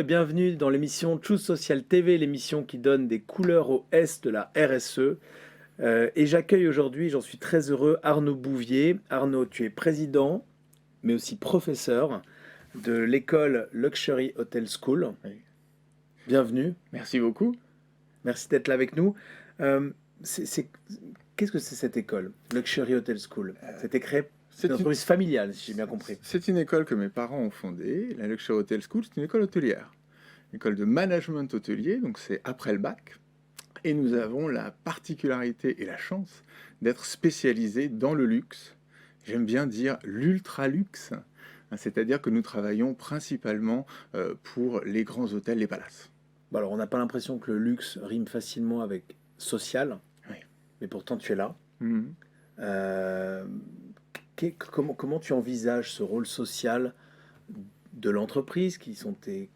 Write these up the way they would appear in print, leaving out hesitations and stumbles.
bienvenue dans l'émission Choose Social TV, l'émission qui donne des couleurs au S de la RSE. Et j'accueille aujourd'hui, j'en suis très heureux, Arnaud Bouvier. Arnaud, tu es président, mais aussi professeur de l'école Luxury Hotel School. Oui. Bienvenue, Merci beaucoup. merci d'être là avec nous. Euh, c'est- c'est- Qu'est-ce que c'est cette école, Luxury Hotel School? C'était créé, c'est C'est une une, entreprise familiale, si j'ai bien compris. c'est une école que mes parents ont fondée, la Luxury Hotel School, c'est une école hôtelière, une école de management hôtelier, donc c'est après le bac. Et nous avons la particularité et la chance d'être spécialisés dans le luxe. J'aime bien dire l'ultra luxe, hein, c'est-à-dire que nous travaillons principalement pour les grands hôtels, les palaces. Bon, alors, on n'a pas l'impression que le luxe rime facilement avec social, Oui. mais pourtant tu es là. Mhm. Euh, comment tu envisages ce rôle social de l'entreprise, qui sont tes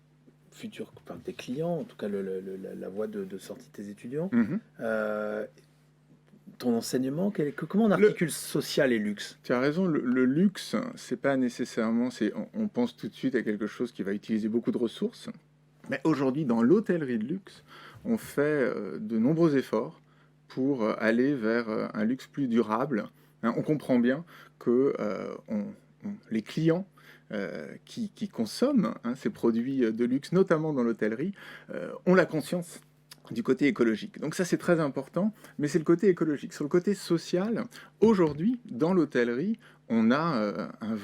futurs, enfin, tes clients, en tout cas la voie de sortie de tes étudiants, Mhm. euh, ton enseignement, comment on Le, articule social et luxe? Tu as raison, le luxe, c'est pas nécessairement, on pense tout de suite à quelque chose qui va utiliser beaucoup de ressources. Mais aujourd'hui, dans l'hôtellerie de luxe, on fait de nombreux efforts pour aller vers un luxe plus durable. Hein, on comprend bien que les clients qui consomment ces produits de luxe, notamment dans l'hôtellerie, ont la conscience du côté écologique. Donc ça, c'est très important, mais c'est le côté écologique. Sur le côté social, aujourd'hui, dans l'hôtellerie, on a une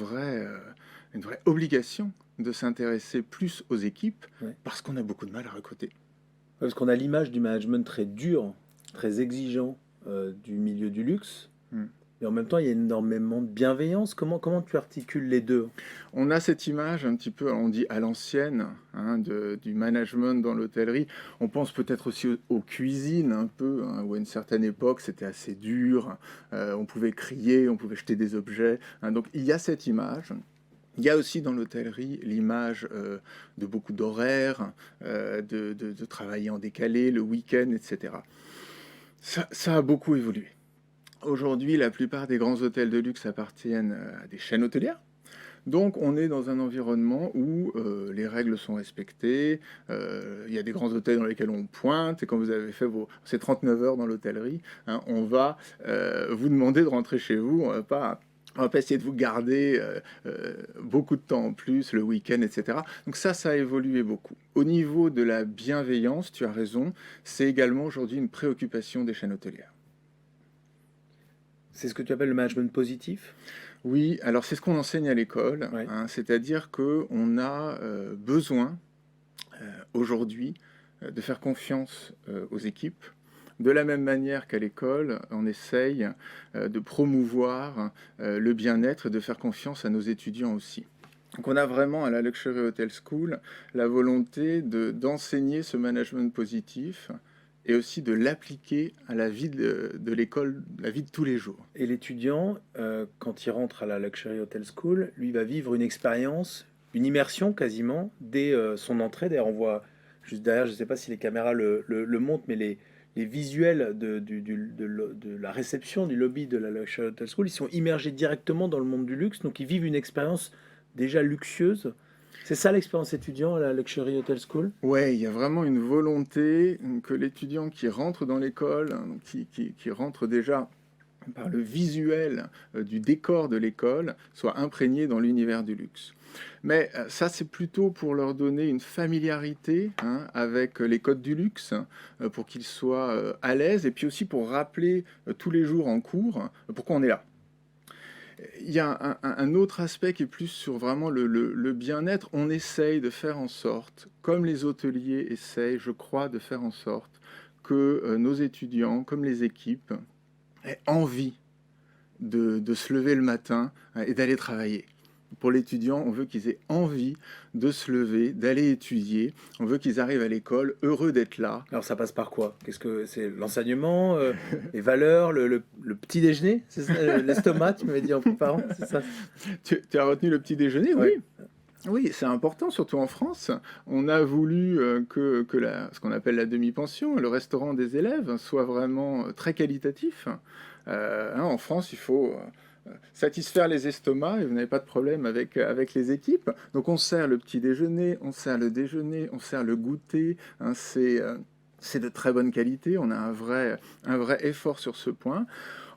vraie obligation de s'intéresser plus aux équipes Ouais. parce qu'on a beaucoup de mal à recruter. Parce qu'on a l'image du management très dur, très exigeant du milieu du luxe, Hmm. mais en même temps, il y a énormément de bienveillance. Comment tu articules les deux? On a cette image un petit peu, on dit à l'ancienne, hein, du management dans l'hôtellerie. On pense peut-être aussi aux cuisines un peu, hein, où à une certaine époque c'était assez dur, on pouvait crier, on pouvait jeter des objets. Hein, donc il y a cette image. Il y a aussi dans l'hôtellerie l'image de beaucoup d'horaires, de travailler en décalé, le week-end, etc. Ça a beaucoup évolué. Aujourd'hui, la plupart des grands hôtels de luxe appartiennent à des chaînes hôtelières. Donc on est dans un environnement où les règles sont respectées, il y a des grands hôtels dans lesquels on pointe, et quand vous avez fait ces 39 heures dans l'hôtellerie, hein, on va vous demander de rentrer chez vous, on va pas essayer de vous garder beaucoup de temps en plus, le week-end, etc. Donc ça a évolué beaucoup. Au niveau de la bienveillance, tu as raison, c'est également aujourd'hui une préoccupation des chaînes hôtelières. C'est ce que tu appelles le management positif? Oui, alors c'est ce qu'on enseigne à l'école, Ouais. hein, c'est-à-dire qu'on a besoin aujourd'hui de faire confiance aux équipes. De la même manière qu'à l'école, on essaye de promouvoir le bien-être et de faire confiance à nos étudiants aussi. Donc on a vraiment à la Luxury Hotel School la volonté d'enseigner ce management positif et aussi de l'appliquer à la vie de l'école, la vie de tous les jours. Et l'étudiant, quand il rentre à la Luxury Hotel School, lui va vivre une expérience, une immersion quasiment, dès son entrée. D'ailleurs, on voit juste derrière, je ne sais pas si les caméras le montrent, mais les visuels de la réception du lobby de la Luxury Hotel School, ils sont immergés directement dans le monde du luxe, donc ils vivent une expérience déjà luxueuse. C'est ça l'expérience étudiant à la Luxury Hotel School? Ouais, il y a vraiment une volonté que l'étudiant qui rentre dans l'école, hein, qui rentre déjà par le visuel du décor de l'école, soit imprégné dans l'univers du luxe. Mais ça, c'est plutôt pour leur donner une familiarité, hein, avec les codes du luxe, pour qu'ils soient à l'aise, et puis aussi pour rappeler tous les jours en cours pourquoi on est là. Il y a un autre aspect qui est plus sur vraiment le bien-être. On essaye de faire en sorte, comme les hôteliers essayent, je crois, de faire en sorte que nos étudiants, comme les équipes, aient envie de se lever le matin et d'aller travailler. Pour l'étudiant, on veut qu'ils aient envie de se lever, d'aller étudier. On veut qu'ils arrivent à l'école heureux d'être là. Alors ça passe par quoi? Qu'est-ce que c'est? L'enseignement, les valeurs, le petit déjeuner? C'est ça, l'estomac, tu m'avais dit en préparant, c'est ça? Tu as retenu le petit déjeuner, oui. Ouais. Oui, c'est important, surtout en France. On a voulu ce qu'on appelle la demi-pension, le restaurant des élèves, soit vraiment très qualitatif. Hein, en France, il faut satisfaire les estomacs et vous n'avez pas de problème avec les équipes. Donc on sert le petit déjeuner, on sert le déjeuner, on sert le goûter, hein, c'est de très bonne qualité, on a un vrai effort sur ce point.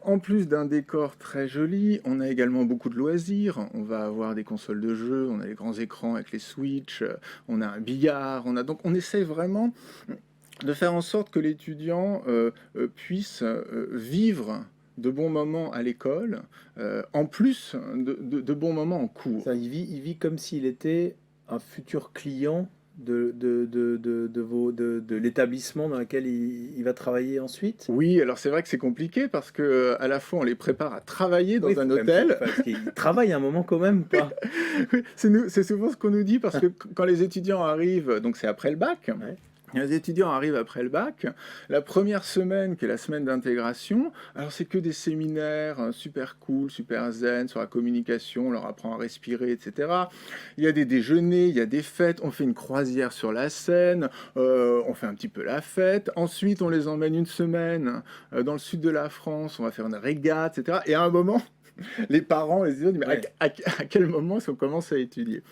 En plus d'un décor très joli, on a également beaucoup de loisirs. On va avoir des consoles de jeux, on a les grands écrans avec les Switch, on a un billard, donc on essaie vraiment de faire en sorte que l'étudiant puisse vivre de bons moments à l'école, en plus de bons moments en cours. Ça, il vit comme s'il était un futur client de l'établissement dans lequel il va travailler ensuite. Oui, alors c'est vrai que c'est compliqué parce que à la fois on les prépare à travailler dans Oui, un faut quand même hôtel. parce qu'il travaille un moment quand même, pas. Oui, c'est souvent ce qu'on nous dit parce que quand les étudiants arrivent, donc c'est après le bac. Ouais. Les étudiants arrivent après le bac, la première semaine, qui est la semaine d'intégration, alors c'est que des séminaires super cool, super zen, sur la communication, on leur apprend à respirer, etc. Il y a des déjeuners, il y a des fêtes, on fait une croisière sur la Seine, on fait un petit peu la fête, ensuite on les emmène une semaine dans le sud de la France, on va faire une régate, etc. Et à un moment, les parents, les étudiants disent, mais Ouais. à quel moment est-ce qu'on commence à étudier?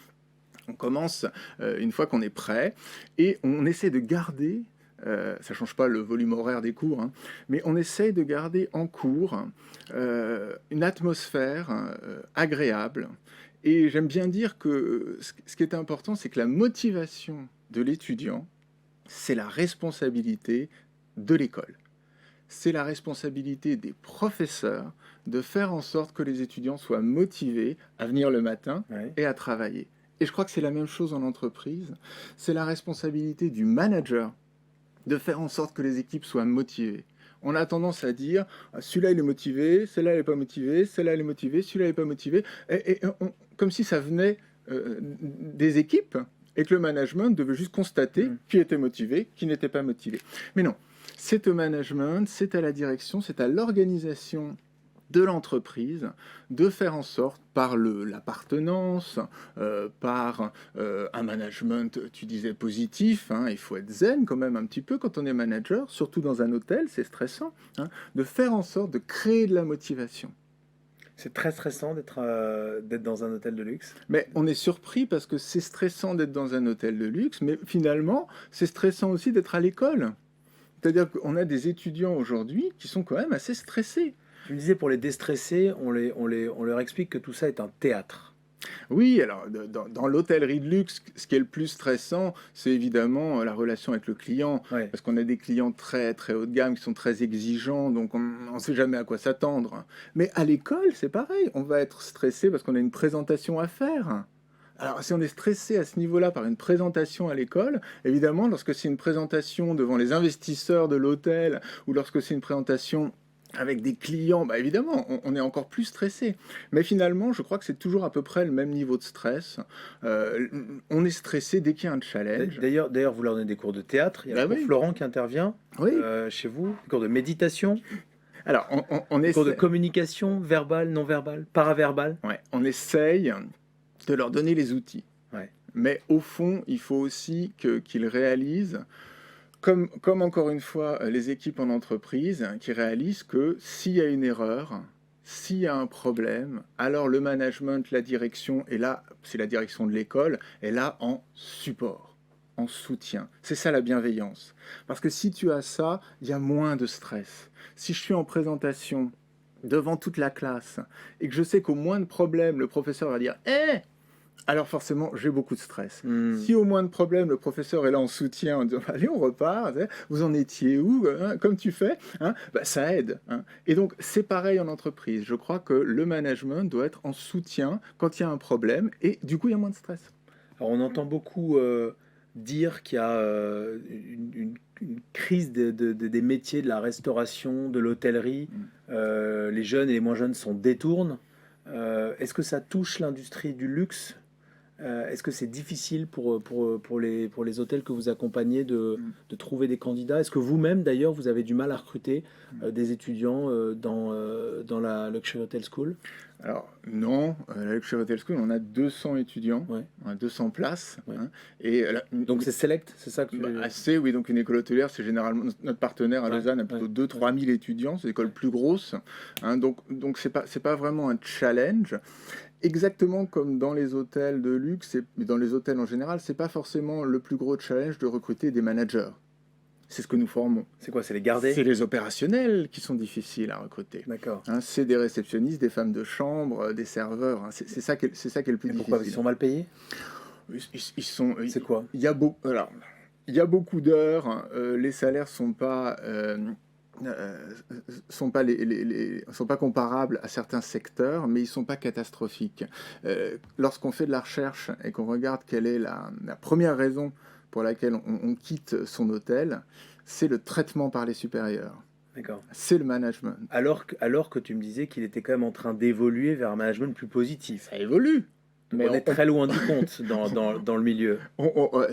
On commence une fois qu'on est prêt et on essaie de garder, ça ne change pas le volume horaire des cours, hein, mais on essaie de garder en cours une atmosphère agréable. Et j'aime bien dire que ce qui est important, c'est que la motivation de l'étudiant, c'est la responsabilité de l'école. C'est la responsabilité des professeurs de faire en sorte que les étudiants soient motivés à venir le matin Ouais. et à travailler. Et je crois que c'est la même chose en entreprise. C'est la responsabilité du manager de faire en sorte que les équipes soient motivées. On a tendance à dire celui-là il est motivé, celle-là elle n'est pas motivée, celle-là elle est motivée, celui-là il n'est pas motivé, comme si ça venait des équipes et que le management devait juste constater qui était motivé, qui n'était pas motivé. Mais non, c'est au management, c'est à la direction, c'est à l'organisation de l'entreprise de faire en sorte, par l'appartenance, par un management, tu disais, positif, hein, il faut être zen quand même un petit peu quand on est manager, surtout dans un hôtel, c'est stressant, hein, de faire en sorte de créer de la motivation. C'est très stressant d'être dans un hôtel de luxe. Mais on est surpris parce que c'est stressant d'être dans un hôtel de luxe, mais finalement, c'est stressant aussi d'être à l'école. C'est-à-dire qu'on a des étudiants aujourd'hui qui sont quand même assez stressés. Tu me disais, pour les déstresser, on leur explique que tout ça est un théâtre. Oui, alors dans l'hôtellerie de luxe, ce qui est le plus stressant, c'est évidemment la relation avec le client, Ouais. parce qu'on a des clients très très haut de gamme qui sont très exigeants, donc on ne sait jamais à quoi s'attendre. Mais à l'école, c'est pareil, on va être stressé parce qu'on a une présentation à faire. Alors, si on est stressé à ce niveau-là par une présentation à l'école, évidemment, lorsque c'est une présentation devant les investisseurs de l'hôtel ou lorsque c'est une présentation avec des clients, bah évidemment, on est encore plus stressé. Mais finalement, je crois que c'est toujours à peu près le même niveau de stress. On est stressé dès qu'il y a un challenge. D'ailleurs, vous leur donnez des cours de théâtre. Il y a Bah le prof oui. Florent qui intervient Oui. chez vous, des cours de méditation, Alors, on des cours de essaie, communication verbale, non verbale, paraverbale. ouais, on essaye de leur donner les outils. Ouais. Mais au fond, il faut aussi qu'ils réalisent, comme encore une fois les équipes en entreprise, hein, qui réalisent que s'il y a une erreur, s'il y a un problème, alors le management, la direction, et là, c'est la direction de l'école, est là en support, en soutien. C'est ça la bienveillance. Parce que si tu as ça, il y a moins de stress. Si je suis en présentation devant toute la classe et que je sais qu'au moindre problème, le professeur va dire « Eh !» alors forcément, j'ai beaucoup de stress. Si au moindre problème, le professeur est là en soutien, en disant « Allez, on repart, vous en étiez où hein, comme tu fais hein, ?» bah, ça aide. Hein. Et donc, c'est pareil en entreprise. Je crois que le management doit être en soutien quand il y a un problème, et du coup, il y a moins de stress. Alors, on entend beaucoup dire qu'il y a une crise des métiers de la restauration, de l'hôtellerie. Les jeunes et les moins jeunes s'en détournent. Est-ce que ça touche l'industrie du luxe Est-ce que c'est difficile pour les hôtels que vous accompagnez de trouver des candidats? Est-ce que vous-même, d'ailleurs, vous avez du mal à recruter des étudiants dans la Luxury Hotel School? Alors non, la Luxury Hotel School, on a 200 étudiants, Ouais. on a 200 places. Ouais. Hein, et Donc c'est select, c'est ça que tu... assez, oui, donc une école hôtelière, c'est généralement notre partenaire à Ouais, Lausanne a plutôt ouais. 2-3 000 étudiants, c'est l'école plus grosse. Hein, donc c'est pas vraiment un challenge. Exactement comme dans les hôtels de luxe, mais dans les hôtels en général, c'est pas forcément le plus gros challenge de recruter des managers. C'est ce que nous formons. C'est quoi? C'est les garder? C'est les opérationnels qui sont difficiles à recruter. D'accord. Hein, c'est des réceptionnistes, des femmes de chambre, des serveurs. Hein, c'est ça qui est le plus Et difficile. pourquoi? Ils sont mal payés? Ils sont. C'est quoi? Il y a beaucoup d'heures. Hein, les salaires sont pas sont pas comparables à certains secteurs, mais ils sont pas catastrophiques. Lorsqu'on fait de la recherche et qu'on regarde quelle est la première raison pour laquelle on quitte son hôtel, c'est le traitement par les supérieurs. D'accord. C'est le management. Alors que tu me disais qu'il était quand même en train d'évoluer vers un management plus positif. Ça évolue. Mais on est très loin du compte dans le milieu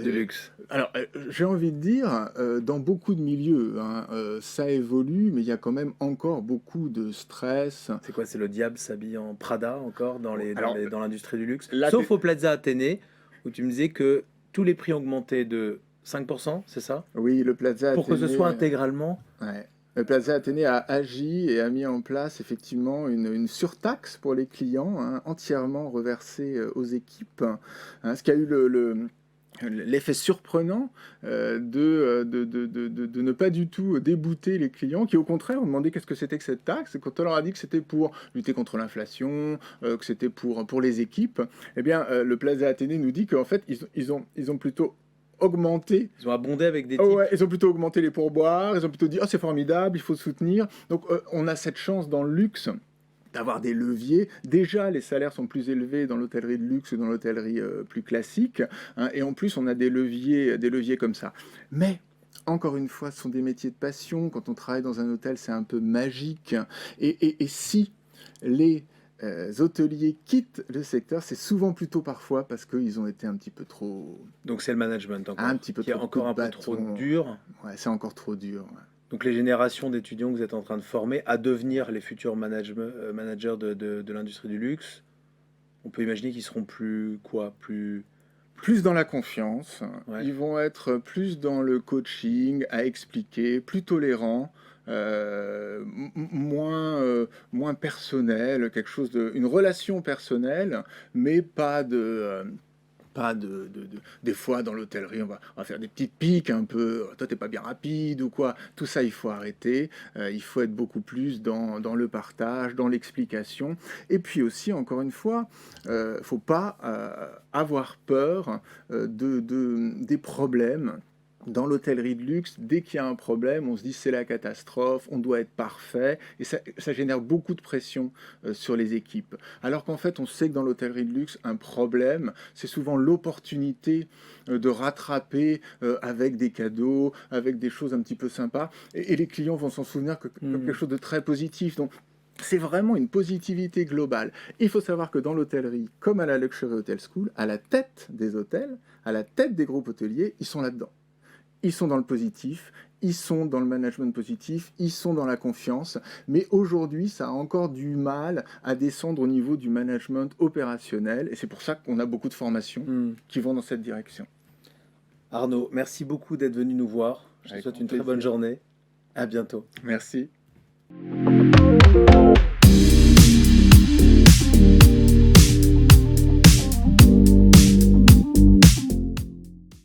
du luxe. Alors, j'ai envie de dire, dans beaucoup de milieux, hein, ça évolue, mais il y a quand même encore beaucoup de stress. C'est quoi? C'est le diable s'habille en Prada encore dans l'industrie du luxe? Là, Sauf au Plaza Athénée, où tu me disais que tous les prix augmentaient de 5%, c'est ça? Oui, le Plaza Pour que ce Athénée, soit intégralement? Ouais. Le Plaza Athénée a agi et a mis en place effectivement une surtaxe pour les clients, hein, entièrement reversée aux équipes, hein, ce qui a eu l'effet surprenant de ne pas du tout débouter les clients qui au contraire ont demandé qu'est-ce que c'était que cette taxe, et quand on leur a dit que c'était pour lutter contre l'inflation, que c'était pour les équipes, eh bien le Plaza Athénée nous dit qu'en fait ils ont plutôt augmenté. Ils ont abondé avec des types. Ouais, ils ont plutôt augmenté les pourboires, ils ont plutôt dit oh c'est formidable, il faut soutenir. Donc on a cette chance dans le luxe d'avoir des leviers. Déjà, les salaires sont plus élevés dans l'hôtellerie de luxe que dans l'hôtellerie plus classique. Hein, et en plus, on a des leviers comme ça. Mais, encore une fois, ce sont des métiers de passion. Quand on travaille dans un hôtel, c'est un peu magique. Et si les hôteliers quittent le secteur, c'est souvent plutôt parfois parce qu'ils ont été un petit peu trop... Donc c'est le management encore, un petit peu qui est trop encore un peu bâton. trop dur. Ouais, c'est encore trop dur. Ouais. Donc les générations d'étudiants que vous êtes en train de former à devenir les futurs managers de l'industrie du luxe, on peut imaginer qu'ils seront plus dans la confiance, ouais. Ils vont être plus dans le coaching, à expliquer, plus tolérants, moins personnel, une relation personnelle, mais pas des fois dans l'hôtellerie, on va faire des petites piques un peu, toi t'es pas bien rapide ou quoi, tout ça il faut arrêter, il faut être beaucoup plus dans le partage, dans l'explication, et puis aussi encore une fois, faut pas avoir peur des problèmes. Dans l'hôtellerie de luxe, dès qu'il y a un problème, on se dit c'est la catastrophe, on doit être parfait, et ça génère beaucoup de pression sur les équipes. Alors qu'en fait, on sait que dans l'hôtellerie de luxe, un problème, c'est souvent l'opportunité de rattraper avec des cadeaux, avec des choses un petit peu sympas, et les clients vont s'en souvenir comme quelque chose de très positif. Donc, c'est vraiment une positivité globale. Il faut savoir que dans l'hôtellerie, comme à la Luxury Hotel School, à la tête des hôtels, à la tête des groupes hôteliers, ils sont là-dedans. Ils sont dans le positif, ils sont dans le management positif, ils sont dans la confiance, mais aujourd'hui, ça a encore du mal à descendre au niveau du management opérationnel, et c'est pour ça qu'on a beaucoup de formations qui vont dans cette direction. Arnaud, merci beaucoup d'être venu nous voir. Je te souhaite une très bonne journée. À bientôt. Merci.